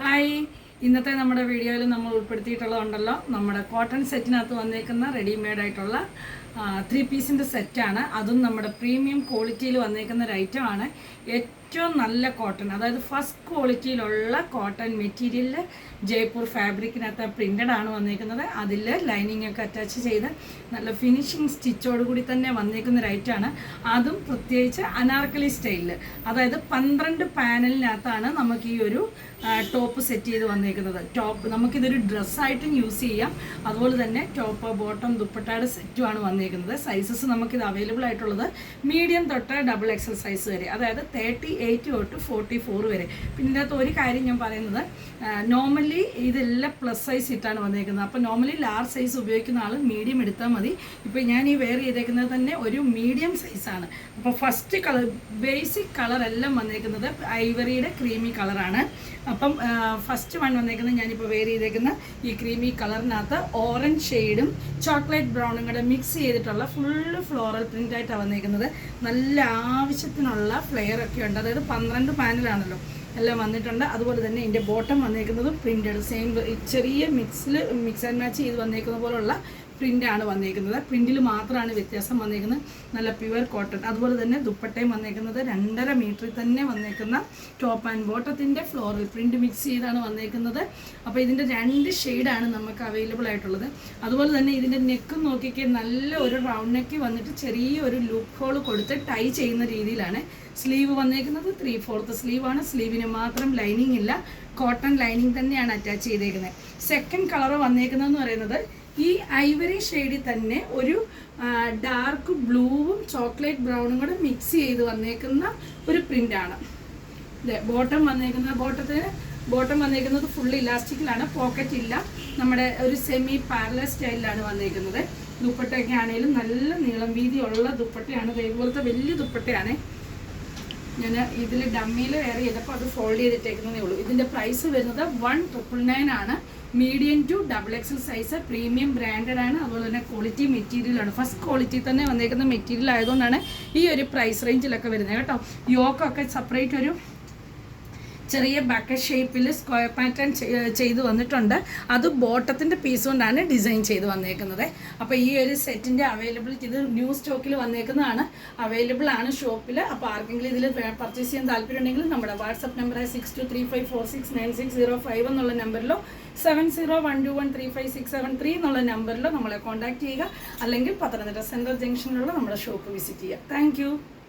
Hi, ഇന്നത്തെ നമ്മുടെ വീഡിയോയിൽ നമ്മൾ ഉൾപ്പെടുത്തിയിട്ടുള്ളതുണ്ടല്ലോ നമ്മുടെ കോട്ടൺ സെറ്റിനകത്ത് വന്നേക്കുന്ന റെഡിമെയ്ഡ് ആയിട്ടുള്ള 3 പീസിൻ്റെ സെറ്റാണ്. അതും നമ്മുടെ പ്രീമിയം ക്വാളിറ്റിയിൽ വന്നേക്കുന്ന ഒരു ഐറ്റമാണ്. ഏറ്റവും നല്ല കോട്ടൺ, അതായത് ഫസ്റ്റ് ക്വാളിറ്റിയിലുള്ള കോട്ടൺ മെറ്റീരിയലിൽ ജയ്പൂർ ഫാബ്രിക്കിനകത്ത് പ്രിൻ്റഡ് ആണ് വന്നേക്കുന്നത്. അതിൽ ലൈനിങ് ഒക്കെ അറ്റാച്ച് ചെയ്ത് നല്ല ഫിനിഷിങ് സ്റ്റിച്ചോട് കൂടി തന്നെ വന്നേക്കുന്ന ഒരു ഐറ്റമാണ്. അതും പ്രത്യേകിച്ച് അനാർക്കലി സ്റ്റൈലിൽ, അതായത് 12 പാനലിനകത്താണ് നമുക്ക് ഈ ഒരു ടോപ്പ് സെറ്റ് ചെയ്ത് വന്നേക്കുന്നത്. ടോപ്പ് നമുക്കിതൊരു ഡ്രസ്സായിട്ടും യൂസ് ചെയ്യാം. അതുപോലെ തന്നെ ടോപ്പ്, ബോട്ടം, ദുപ്പട്ടയുടെ സെറ്റുമാണ് വന്നേക്കുന്നത്. സൈസസ് നമുക്കിത് അവൈലബിൾ ആയിട്ടുള്ളത് മീഡിയം തൊട്ട് XXL സൈസ് വരെ, അതായത് 38 തൊട്ട് 44 വരെ. പിന്നെ ഇതിനകത്ത് ഒരു കാര്യം ഞാൻ പറയുന്നത്, നോർമലി ഇതെല്ലാം പ്ലസ് സൈസ് ഇട്ടാണ് വന്നേക്കുന്നത്. അപ്പോൾ നോർമലി ലാർജ് സൈസ് ഉപയോഗിക്കുന്ന ആൾ മീഡിയം എടുത്താൽ മതി. ഇപ്പോൾ ഞാൻ ഈ വെയർ ചെയ്തേക്കുന്നത് തന്നെ ഒരു മീഡിയം സൈസാണ്. അപ്പോൾ ഫസ്റ്റ് കളർ, ബേസിക് കളർ എല്ലാം വന്നേക്കുന്നത് ഐവറിയുടെ ക്രീമി കളറാണ്. അപ്പം ഫസ്റ്റ് വൺ വന്നേക്കുന്നത് ഞാനിപ്പോൾ വെയർ ചെയ്തേക്കുന്ന ഈ ക്രീമി കളറിനകത്ത് ഓറഞ്ച് ഷെയ്ഡും ചോക്ലേറ്റ് ബ്രൗണും കൂടെ മിക്സ് ചെയ്തിട്ടുള്ള ഫുള്ള് ഫ്ലോറൽ പ്രിൻ്റായിട്ടാണ് വന്നേക്കുന്നത്. നല്ല ആവശ്യത്തിനുള്ള ഫ്ലെയർ ഒക്കെ ഉണ്ട്. അതായത് 12 പാനലാണല്ലോ എല്ലാം വന്നിട്ടുണ്ട്. അതുപോലെ തന്നെ ഇതിൻ്റെ ബോട്ടം വന്നേക്കുന്നത് പ്രിൻ്റഡ് സെയിം ചെറിയ മിക്സ് ആൻഡ് മാച്ച് ചെയ്ത് വന്നേക്കുന്ന പോലുള്ള പ്രിൻ്റാണ് വന്നേക്കുന്നത്. പ്രിൻറ്റിൽ മാത്രമാണ് വ്യത്യാസം വന്നേക്കുന്നത്. നല്ല പ്യുവർ കോട്ടൺ. അതുപോലെ തന്നെ ദുപ്പട്ടയും വന്നേക്കുന്നത് 2.5 മീറ്ററിൽ തന്നെ വന്നേക്കുന്ന ടോപ്പ് ആൻഡ് ബോട്ടത്തിൻ്റെ ഫ്ലോറൽ പ്രിൻറ്റ് മിക്സ് ചെയ്താണ് വന്നേക്കുന്നത്. അപ്പോൾ ഇതിൻ്റെ 2 ഷെയ്ഡാണ് നമുക്ക് അവൈലബിൾ ആയിട്ടുള്ളത്. അതുപോലെ തന്നെ ഇതിൻ്റെ നെക്ക് നോക്കിക്കേ, നല്ല ഒരു റൗണ്ട് നെക്ക് വന്നിട്ട് ചെറിയൊരു ലൂപ്പ് ഹോൾ കൊടുത്ത് ടൈ ചെയ്യുന്ന രീതിയിലാണ്. സ്ലീവ് വന്നേക്കുന്നത് 3/4 സ്ലീവാണ്. സ്ലീവിന് മാത്രം ലൈനിങ് ഇല്ല, കോട്ടൺ ലൈനിങ് തന്നെയാണ് അറ്റാച്ച് ചെയ്തേക്കുന്നത്. സെക്കൻഡ് കളർ വന്നേക്കുന്നതെന്ന് പറയുന്നത് ഈ ഐവറി ഷെയ്ഡിൽ തന്നെ ഒരു ഡാർക്ക് ബ്ലൂവും ചോക്ലേറ്റ് ബ്രൗണും കൂടെ മിക്സ് ചെയ്ത് വന്നേക്കുന്ന ഒരു പ്രിൻ്റാണ്. ബോട്ടം വന്നേക്കുന്നത് ഫുൾ ഇലാസ്റ്റിക്കിലാണ്, പോക്കറ്റ് ഇല്ല. നമ്മുടെ ഒരു സെമി പാരലൽ സ്റ്റൈലിലാണ് വന്നേക്കുന്നത്. ദുപ്പട്ടയൊക്കെ ആണെങ്കിലും നല്ല നീളം വീതിയുള്ള ദുപ്പട്ടയാണ്. ഇതുപോലത്തെ വലിയ ദുപ്പട്ടയാണ്. ഞാൻ ഇതിൽ ഡമ്മിയിൽ വെയർ ചെയ്തപ്പോൾ അത് ഫോൾഡ് ചെയ്തിട്ടേക്കുന്നതേ ഉള്ളൂ. ഇതിൻ്റെ പ്രൈസ് വരുന്നത് 1,999 ആണ്. Medium to XXL size, premium branded ആണ്. അതുപോലെ തന്നെ ക്വാളിറ്റി മെറ്റീരിയലാണ്. ഫസ്റ്റ് ക്വാളിറ്റി തന്നെ വന്നേക്കുന്ന മെറ്റീരിയൽ ആയതുകൊണ്ടാണ് ഈ ഒരു പ്രൈസ് റേഞ്ചിലൊക്കെ വരുന്നത് കേട്ടോ. യോക്കൊക്കെ സെപ്പറേറ്റ് ഒരു ചെറിയ ബക്കറ്റ് ഷേപ്പിൽ സ്ക്വയർ പാറ്റേൺ ചെയ്ത് വന്നിട്ടുണ്ട്. അത് ബോട്ടത്തിൻ്റെ പീസ് കൊണ്ടാണ് ഡിസൈൻ ചെയ്ത് വന്നേക്കുന്നത്. അപ്പോൾ ഈ ഒരു സെറ്റിൻ്റെ അവൈലബിലിറ്റി, ഇത് ന്യൂ സ്റ്റോക്കിൽ വന്നേക്കുന്നതാണ്, അവൈലബിൾ ആണ് ഷോപ്പിൽ. അപ്പോൾ ആർക്കെങ്കിലും ഇതിൽ പർച്ചേസ് ചെയ്യാൻ താല്പര്യം ഉണ്ടെങ്കിൽ നമ്മുടെ വാട്സപ്പ് നമ്പറായ 6235469605 എന്നുള്ള നമ്പറിലോ 7012135673 എന്നുള്ള നമ്പറിലോ നമ്മളെ കോൺടാക്ട് ചെയ്യുക. അല്ലെങ്കിൽ പത്തനംതിട്ട സെൻട്രൽ ജംഗ്ഷനിലുള്ള നമ്മുടെ ഷോപ്പ് വിസിറ്റ് ചെയ്യുക. താങ്ക്